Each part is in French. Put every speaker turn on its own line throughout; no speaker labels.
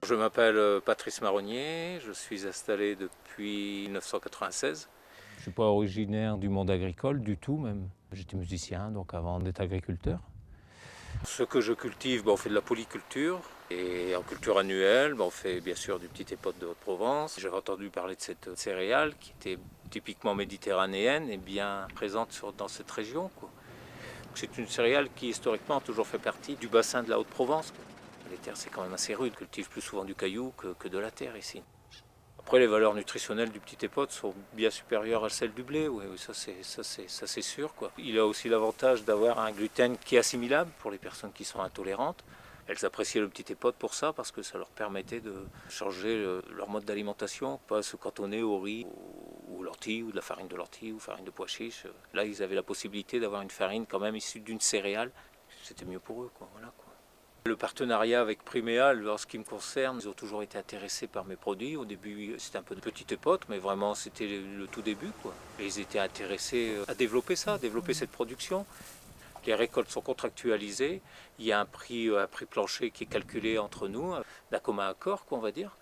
Je m'appelle Patrice Marronnier, je suis installé depuis 1996.
Je ne suis pas originaire du monde agricole du tout même. J'étais musicien donc avant d'être agriculteur.
Ce que je cultive, on fait de la polyculture. Et en culture annuelle, on fait bien sûr du petit épeautre de Haute-Provence. J'avais entendu parler de cette céréale qui était typiquement méditerranéenne et bien présente dans cette région. C'est une céréale qui historiquement a toujours fait partie du bassin de la Haute-Provence. Les terres, c'est quand même assez rude, on cultive plus souvent du caillou que de la terre ici. Après, les valeurs nutritionnelles du petit épeautre sont bien supérieures à celles du blé, oui, ça c'est sûr. Il a aussi l'avantage d'avoir un gluten qui est assimilable pour les personnes qui sont intolérantes. Elles appréciaient le petit épeautre pour ça, parce que ça leur permettait de changer leur mode d'alimentation, pas se cantonner au riz ou aux lentilles, ou de la farine de lentilles, ou farine de pois chiches. Là, ils avaient la possibilité d'avoir une farine quand même issue d'une céréale. C'était mieux pour eux, voilà. Le partenariat avec Priméal, en ce qui me concerne, ils ont toujours été intéressés par mes produits. Au début, c'était un peu de petite époque, mais vraiment, c'était le tout début. Et ils étaient intéressés à développer ça, à développer cette production. Les récoltes sont contractualisées. Il y a un prix plancher qui est calculé entre nous, d'un commun accord, on va dire.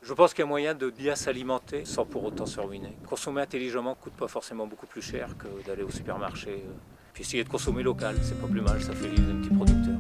Je pense qu'il y a moyen de bien s'alimenter sans pour autant se ruiner. Consommer intelligemment ne coûte pas forcément beaucoup plus cher que d'aller au supermarché. Puis essayer de consommer local, c'est pas plus mal, ça fait vivre des petits producteurs.